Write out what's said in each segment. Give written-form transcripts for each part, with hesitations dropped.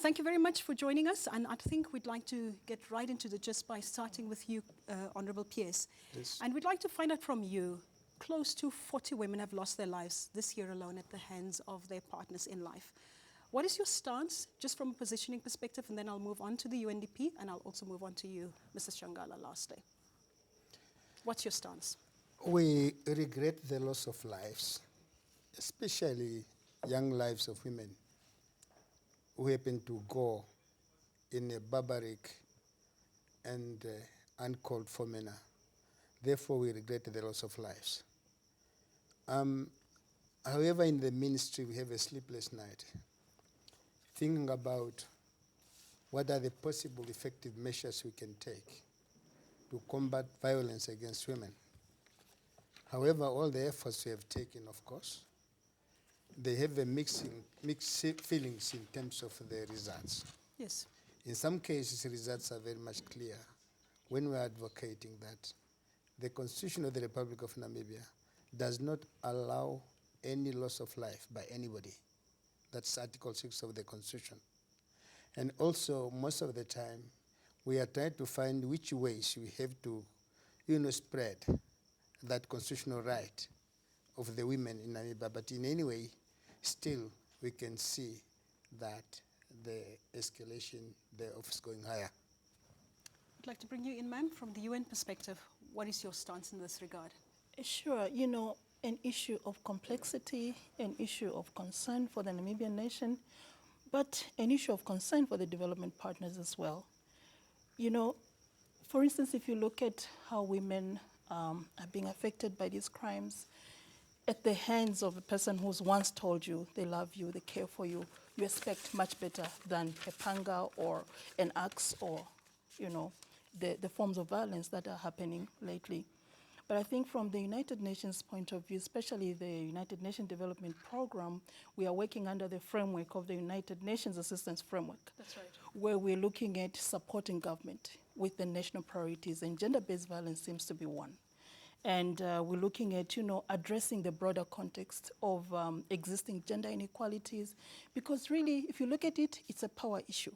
thank you very much for joining us. And I think we'd like to get right into the gist by starting with you, Honorable Pierce. Yes. And we'd like to find out from you, close to 40 women have lost their lives this year alone at the hands of their partners in life. What is your stance, just from a positioning perspective, and then I'll move on to the UNDP, and I'll also move on to you, Mr. Shangala, lastly. What's your stance? We regret the loss of lives, especially young lives of women who happen to go in a barbaric and uncalled for manner. Therefore, we regret the loss of lives. However, in the ministry, we have a sleepless night, thinking about what are the possible effective measures we can take to combat violence against women. However, all the efforts we have taken, of course, they have a mixed feelings in terms of the results. Yes. In some cases, the results are very much clear when we are advocating that the Constitution of the Republic of Namibia does not allow any loss of life by anybody. That's Article 6 of the Constitution. And also, most of the time, we are trying to find which ways we have to, spread that constitutional right of the women in Namibia. But in any way, still, we can see that the escalation thereof is going higher. I'd like to bring you in, ma'am, from the UN perspective. What is your stance in this regard? Sure, an issue of complexity, an issue of concern for the Namibian nation, but an issue of concern for the development partners as well. For instance, if you look at how women are being affected by these crimes, at the hands of a person who's once told you they love you, they care for you, you expect much better than a panga or an axe or, the forms of violence that are happening lately. But I think from the United Nations point of view, especially the United Nations Development Program, we are working under the framework of the United Nations Assistance Framework. That's right. Where we're looking at supporting government with the national priorities, and gender-based violence seems to be one. And we're looking at, addressing the broader context of existing gender inequalities, because really, if you look at it, it's a power issue.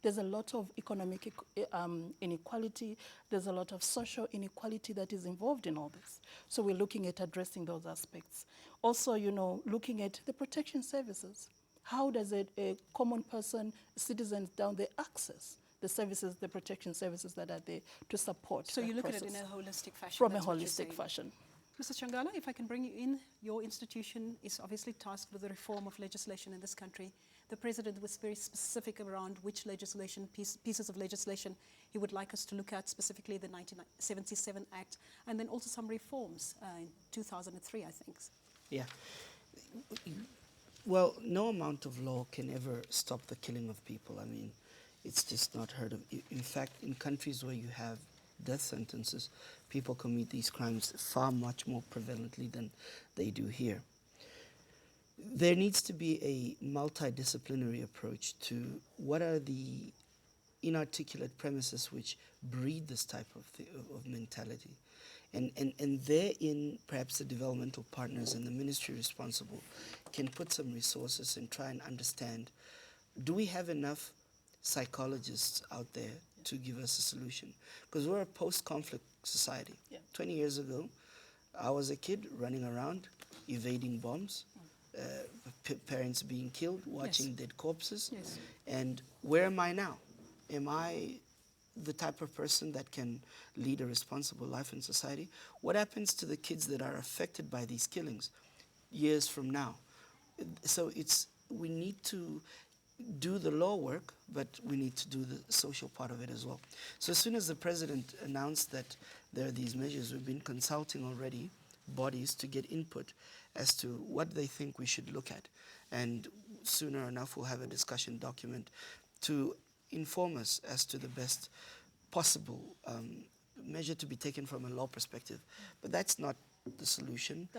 There's a lot of economic inequality. There's a lot of social inequality that is involved in all this. So we're looking at addressing those aspects. Also, looking at the protection services. How does a common person, citizens down there access the services, the protection services that are there to support So you look process. at it in a holistic fashion. From a that's what you're holistic saying. fashion. Mr. Shangala, if I can bring you in, your institution is obviously tasked with the reform of legislation in this country. The President was very specific around which legislation, pieces of legislation he would like us to look at, specifically the 1977 Act, and then also some reforms in 2003, I think. Yeah. Well, no amount of law can ever stop the killing of people. I mean, it's just not heard of. In fact, in countries where you have death sentences, people commit these crimes far much more prevalently than they do here. There needs to be a multidisciplinary approach to what are the inarticulate premises which breed this type of mentality. And therein, perhaps the developmental partners and the ministry responsible can put some resources and try and understand, do we have enough psychologists out there to give us a solution? Because we're a post-conflict society. Yeah. 20 years ago, I was a kid running around, evading bombs, parents being killed, watching dead corpses. Yes. And where am I now? Am I the type of person that can lead a responsible life in society? What happens to the kids that are affected by these killings years from now? So we need to do the law work, but we need to do the social part of it as well. So as soon as the President announced that there are these measures, we've been consulting already bodies to get input as to what they think we should look at. And sooner enough, we'll have a discussion document to inform us as to the best possible measure to be taken from a law perspective. But that's not the solution.